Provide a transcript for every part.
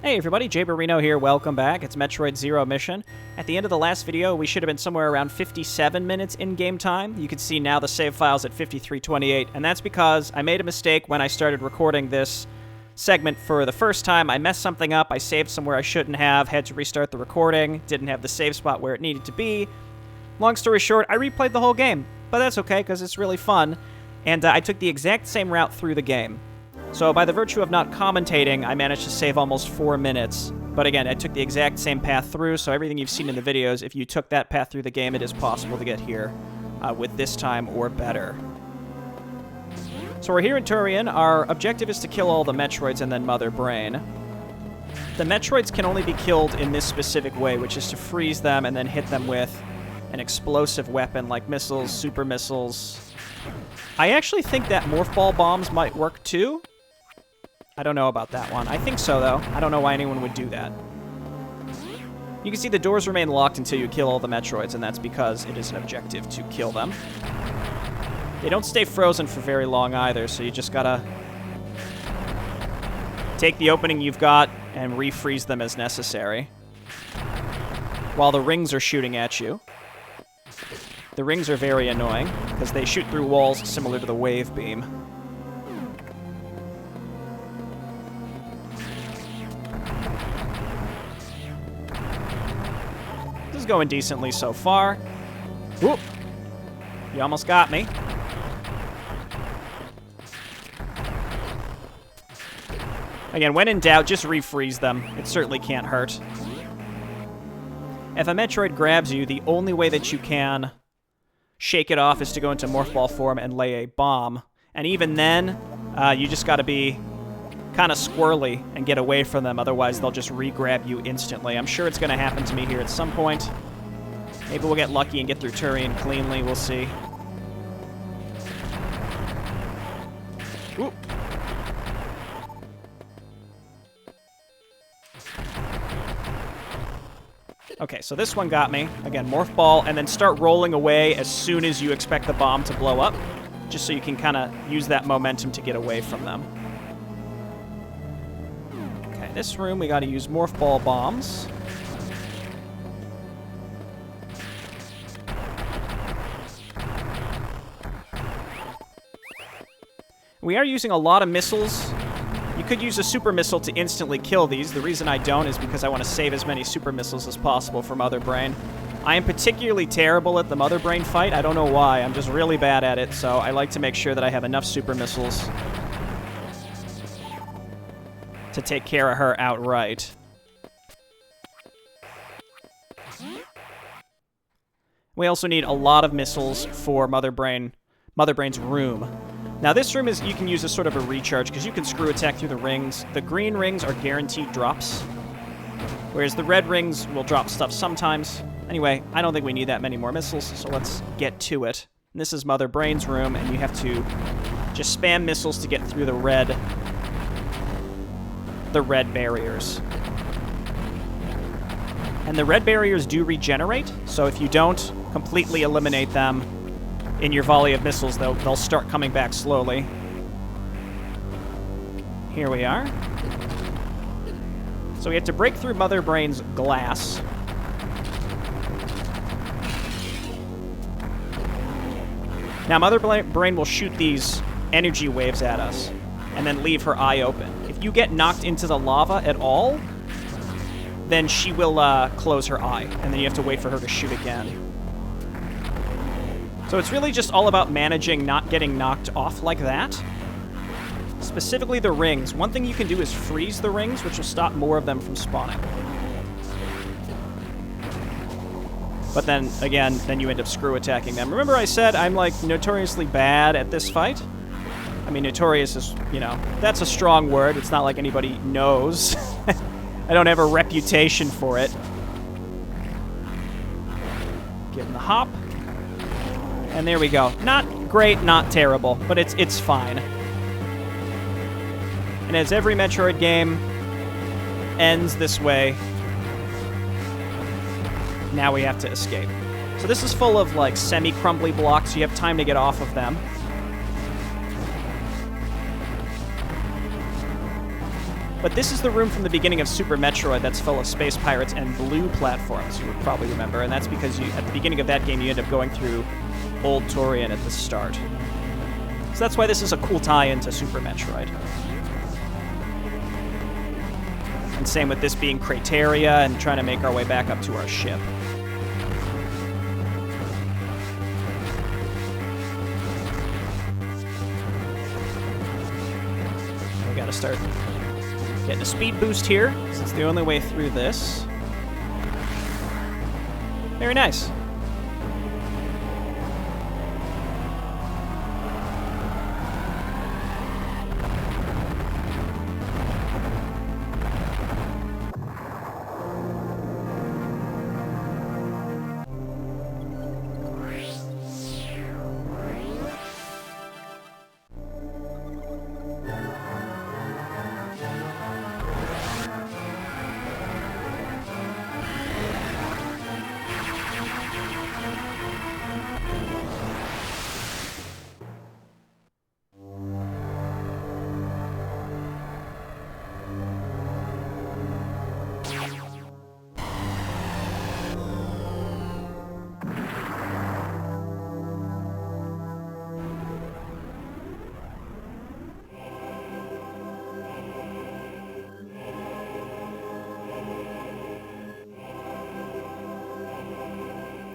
Hey everybody, Jay Barino here, welcome back. It's Metroid Zero Mission. At the end of the last video, we should have been somewhere around 57 minutes in-game time. You can see now the save file's at 53:28, and that's because I made a mistake when I started recording this segment for the first time. I messed something up, I saved somewhere I shouldn't have, had to restart the recording, didn't have the save spot where it needed to be. Long story short, I replayed the whole game, but that's okay because it's really fun, and I took the exact same route through the game. So by the virtue of not commentating, I managed to save almost 4 minutes. But again, I took the exact same path through, so everything you've seen in the videos, if you took that path through the game, it is possible to get here with this time or better. So we're here in Turian. Our objective is to kill all the Metroids and then Mother Brain. The Metroids can only be killed in this specific way, which is to freeze them and then hit them with an explosive weapon like missiles, super missiles. I actually think that morph ball bombs might work too. I don't know about that one. I think so, though. I don't know why anyone would do that. You can see the doors remain locked until you kill all the Metroids, and that's because it is an objective to kill them. They don't stay frozen for very long either, so you just gotta take the opening you've got and refreeze them as necessary. While the rings are shooting at you. The rings are very annoying, because they shoot through walls similar to the wave beam. This is going decently so far. Whoop! You almost got me. Again, when in doubt, just refreeze them. It certainly can't hurt. If a Metroid grabs you, the only way that you can shake it off is to go into morph ball form and lay a bomb. And even then, you just gotta be kind of squirrely and get away from them, otherwise they'll just re-grab you instantly. I'm sure it's gonna happen to me here at some point. Maybe we'll get lucky and get through Turian cleanly, we'll see. Ooh. Okay, so this one got me. Again, morph ball, and then start rolling away as soon as you expect the bomb to blow up, just so you can kind of use that momentum to get away from them. Okay, this room we got to use morph ball bombs. We are using a lot of missiles. You could use a super missile to instantly kill these. The reason I don't is because I want to save as many super missiles as possible for Mother Brain. I am particularly terrible at the Mother Brain fight. I don't know why. I'm just really bad at it, so I like to make sure that I have enough super missiles to take care of her outright. We also need a lot of missiles for Mother Brain's room. Now this room is, you can use as sort of a recharge, because you can screw attack through the rings. The green rings are guaranteed drops, whereas the red rings will drop stuff sometimes. Anyway, I don't think we need that many more missiles, so let's get to it. And this is Mother Brain's room, and you have to just spam missiles to get through the red barriers. And the red barriers do regenerate, so if you don't completely eliminate them in your volley of missiles, they'll start coming back slowly. Here we are. So we have to break through Mother Brain's glass. Now Mother Brain will shoot these energy waves at us and then leave her eye open. If you get knocked into the lava at all, then she will close her eye, and then you have to wait for her to shoot again. So it's really just all about managing not getting knocked off like that. Specifically the rings. One thing you can do is freeze the rings, which will stop more of them from spawning. But then, again, then you end up screw attacking them. Remember I said I'm, like, notoriously bad at this fight? I mean, notorious is, you know, that's a strong word. It's not like anybody knows. I don't have a reputation for it. Give him the hop. And there we go. Not great, not terrible, but it's fine. And as every Metroid game ends this way, now we have to escape. So this is full of, like, semi-crumbly blocks. You have time to get off of them. But this is the room from the beginning of Super Metroid that's full of space pirates and blue platforms, you would probably remember. And that's because at the beginning of that game, you end up going through Old Turian at the start. So that's why this is a cool tie-in to Super Metroid. And same with this being Crateria and trying to make our way back up to our ship. We gotta start getting a speed boost here, since it's the only way through this. Very nice.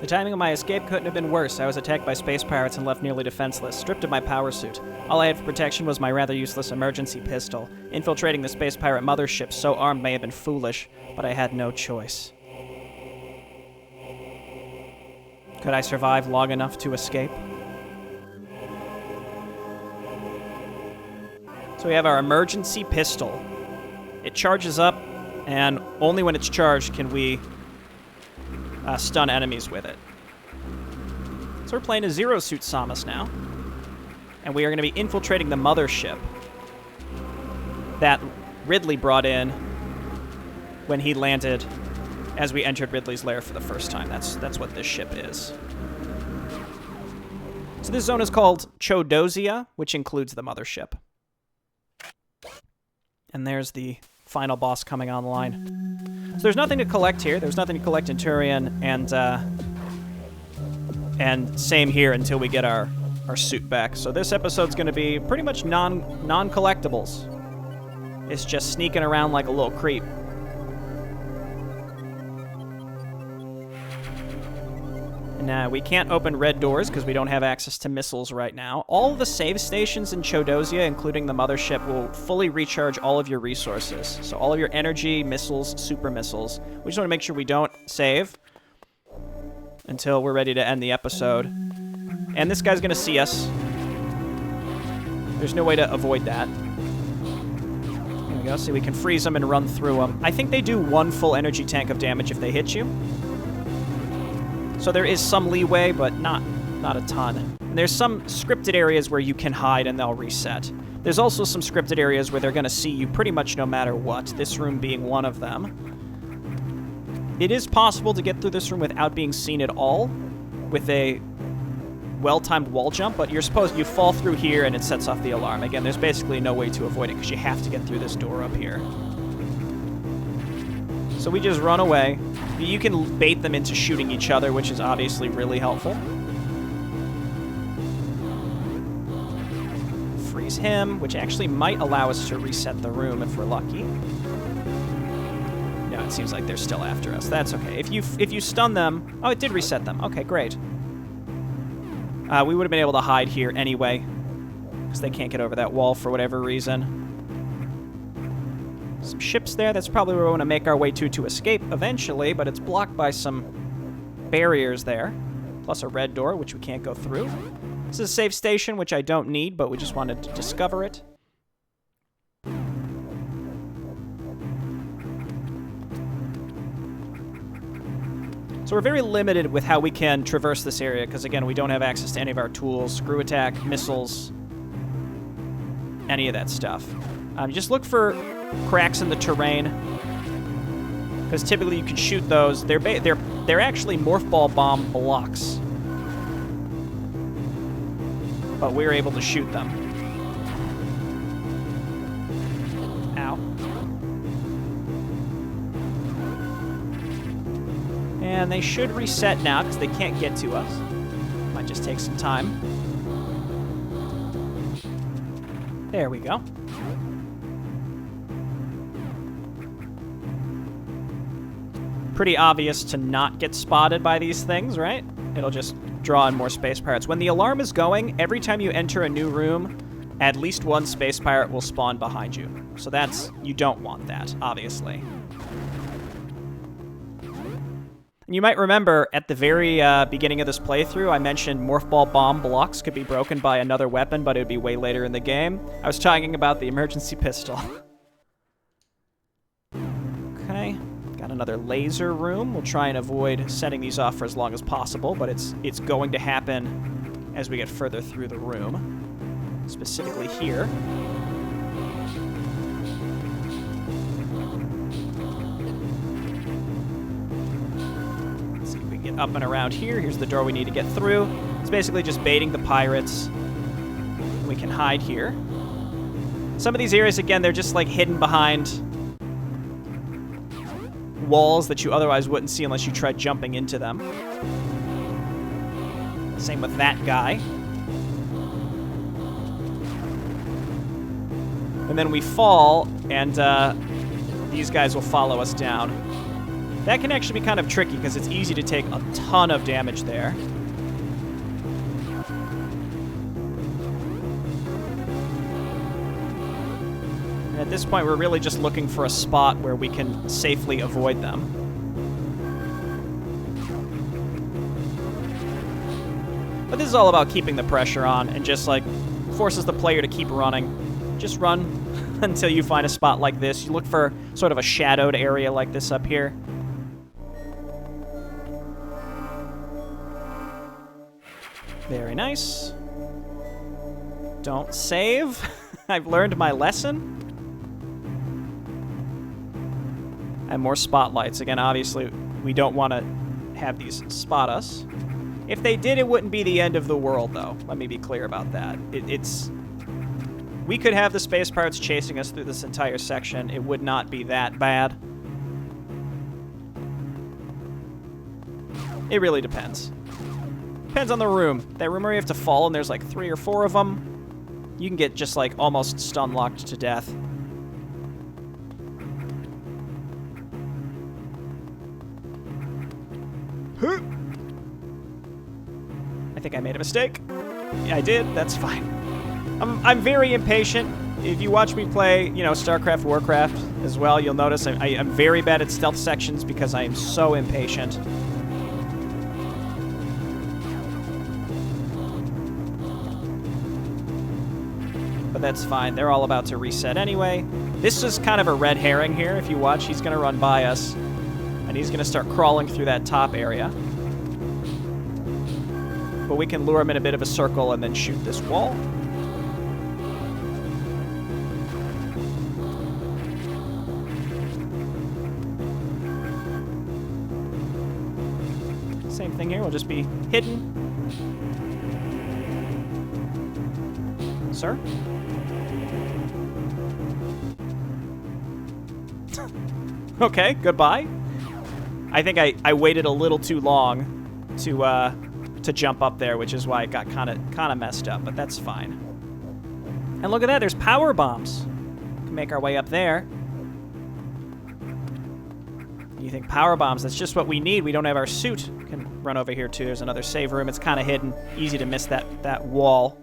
The timing of my escape couldn't have been worse. I was attacked by space pirates and left nearly defenseless, stripped of my power suit. All I had for protection was my rather useless emergency pistol. Infiltrating the space pirate mothership so armed may have been foolish, but I had no choice. Could I survive long enough to escape? So we have our emergency pistol. It charges up, and only when it's charged can we stun enemies with it. So we're playing a Zero Suit Samus now. And we are going to be infiltrating the mothership that Ridley brought in when he landed as we entered Ridley's lair for the first time. That's what this ship is. So this zone is called Chodozia, which includes the mothership. And there's the final boss coming online. So there's nothing to collect here. There's nothing to collect in Turian, and same here until we get our suit back. So this episode's going to be pretty much non-collectibles. It's just sneaking around like a little creep. And we can't open red doors because we don't have access to missiles right now. All the save stations in Chodozia, including the mothership, will fully recharge all of your resources. So all of your energy, missiles, super missiles. We just want to make sure we don't save until we're ready to end the episode. And this guy's going to see us. There's no way to avoid that. There we go. See, we can freeze them and run through them. I think they do 1 full energy tank of damage if they hit you. So there is some leeway, but not a ton. And there's some scripted areas where you can hide and they'll reset. There's also some scripted areas where they're going to see you pretty much no matter what, this room being one of them. It is possible to get through this room without being seen at all with a well-timed wall jump, but you fall through here and it sets off the alarm. Again, there's basically no way to avoid it because you have to get through this door up here. So we just run away. You can bait them into shooting each other, which is obviously really helpful. Freeze him, which actually might allow us to reset the room if we're lucky. No, it seems like they're still after us. That's okay. If you stun them... Oh, it did reset them. Okay, great. We would have been able to hide here anyway, because they can't get over that wall for whatever reason. Some ships there. That's probably where we want to make our way to escape eventually, but it's blocked by some barriers there, plus a red door, which we can't go through. This is a save station, which I don't need, but we just wanted to discover it. So we're very limited with how we can traverse this area, because again, we don't have access to any of our tools, screw attack, missiles, any of that stuff. Just look for cracks in the terrain, because typically you can shoot those. They're actually morph ball bomb blocks, but we're able to shoot them. Ow. And they should reset now because they can't get to us. Might just take some time. There we go. Pretty obvious to not get spotted by these things, right? It'll just draw in more space pirates. When the alarm is going, every time you enter a new room, at least one space pirate will spawn behind you. So that's, you don't want that, obviously. And you might remember at the very beginning of this playthrough, I mentioned Morph Ball bomb blocks could be broken by another weapon, but it would be way later in the game. I was talking about the emergency pistol. Okay, got another laser room. We'll try and avoid setting these off for as long as possible, but it's going to happen as we get further through the room, specifically here. Up and around here. Here's the door we need to get through. It's basically just baiting the pirates. We can hide here. Some of these areas, again, they're just like hidden behind walls that you otherwise wouldn't see unless you tried jumping into them. Same with that guy. And then we fall, and these guys will follow us down. That can actually be kind of tricky because it's easy to take a ton of damage there. And at this point, we're really just looking for a spot where we can safely avoid them. But this is all about keeping the pressure on and just like forces the player to keep running. Just run until you find a spot like this. You look for sort of a shadowed area like this up here. Very nice. Don't save. I've learned my lesson. And more spotlights. Again, obviously, we don't want to have these spot us. If they did, it wouldn't be the end of the world, though. Let me be clear about that. We could have the space pirates chasing us through this entire section. It would not be that bad. It really depends. Depends on the room. That room where you have to fall and there's like 3 or 4 of them, you can get just like almost stun locked to death. I think I made a mistake. Yeah, I did. That's fine. I'm very impatient. If you watch me play, you know, StarCraft, Warcraft as well, you'll notice I'm very bad at stealth sections because I am so impatient. That's fine. They're all about to reset anyway. This is kind of a red herring here. If you watch, he's going to run by us, and he's going to start crawling through that top area. But we can lure him in a bit of a circle and then shoot this wall. Same thing here. We'll just be hidden. Sir? Okay, goodbye. I think I waited a little too long to jump up there, which is why it got kind of messed up, but that's fine. And look at that, there's power bombs. We can make our way up there. You think power bombs, that's just what we need. We don't have our suit. We can run over here too. There's another save room. It's kind of hidden. Easy to miss that wall.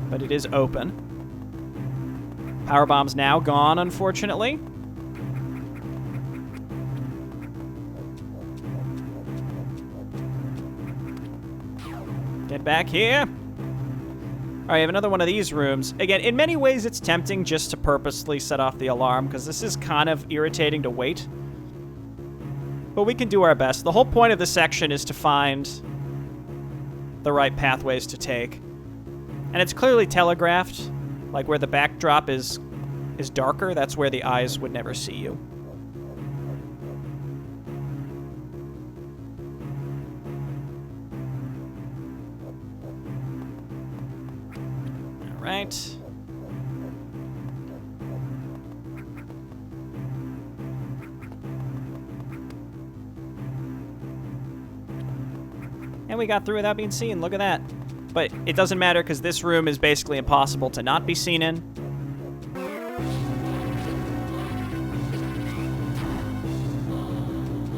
But it is open. Power bomb's now gone, unfortunately. Get back here. All right, I have another one of these rooms. Again, in many ways, it's tempting just to purposely set off the alarm, because this is kind of irritating to wait. But we can do our best. The whole point of this section is to find the right pathways to take. And it's clearly telegraphed, like where the backdrop is darker, that's where the eyes would never see you. All right. And we got through without being seen. Look at that. But it doesn't matter because this room is basically impossible to not be seen in.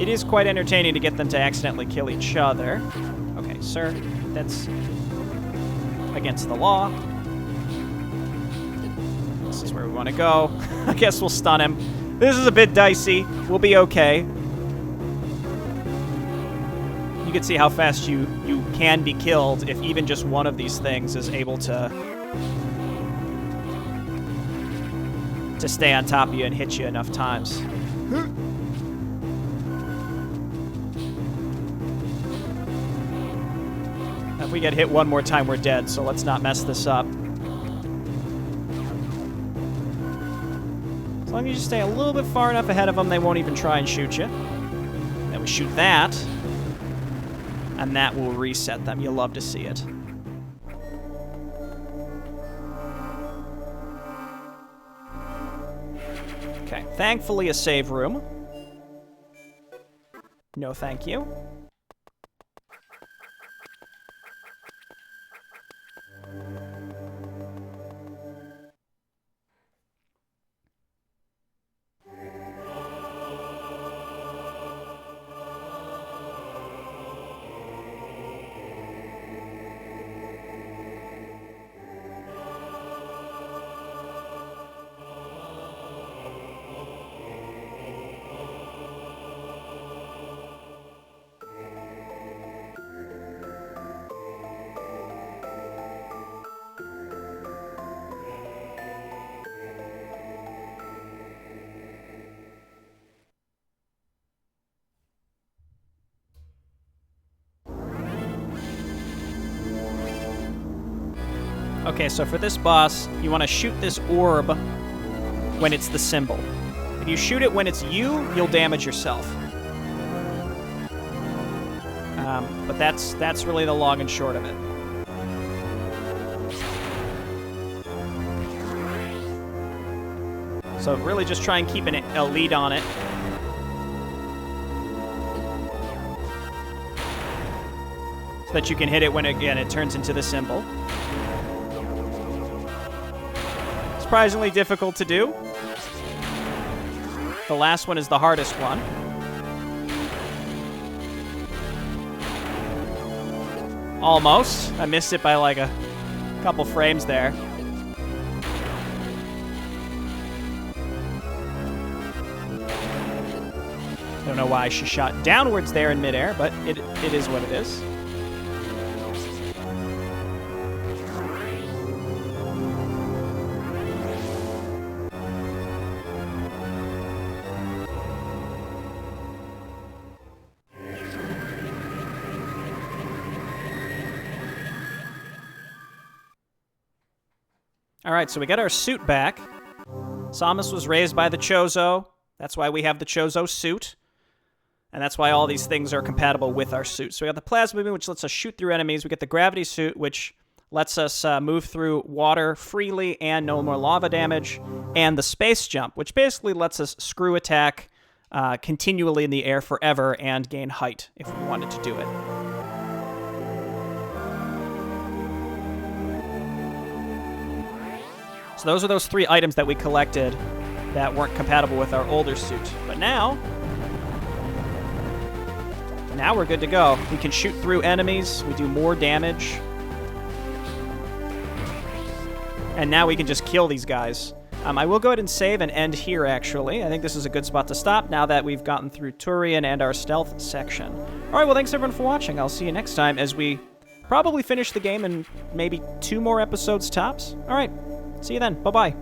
It is quite entertaining to get them to accidentally kill each other. Okay, sir, that's against the law. This is where we want to go. I guess we'll stun him. This is a bit dicey. We'll be okay. You can see how fast you can be killed if even just one of these things is able to stay on top of you and hit you enough times. If we get hit one more time, we're dead, so let's not mess this up. As long as you stay a little bit far enough ahead of them, they won't even try and shoot you. Then we shoot that, and that will reset them. You'll love to see it. Okay, thankfully a save room. No thank you. Okay, so for this boss, you want to shoot this orb when it's the symbol. If you shoot it when it's you, you'll damage yourself. But that's really the long and short of it. So really just try and keep a lead on it. So that you can hit it when, again, it turns into the symbol. Surprisingly difficult to do. The last one is the hardest one. Almost. I missed it by like a couple frames there. I don't know why she shot downwards there in midair, but it is what it is. Alright, so we got our suit back. Samus was raised by the Chozo. That's why we have the Chozo suit. And that's why all these things are compatible with our suit. So we got the plasma beam, which lets us shoot through enemies. We get the gravity suit, which lets us move through water freely and no more lava damage. And the space jump, which basically lets us screw attack continually in the air forever and gain height if we wanted to do it. So those are those 3 items that we collected that weren't compatible with our older suit. But now we're good to go. We can shoot through enemies. We do more damage. And now we can just kill these guys. I will go ahead and save and end here, actually. I think this is a good spot to stop now that we've gotten through Turian and our stealth section. All right, well, thanks everyone for watching. I'll see you next time as we probably finish the game in maybe 2 more episodes tops. All right. See you then. Bye-bye.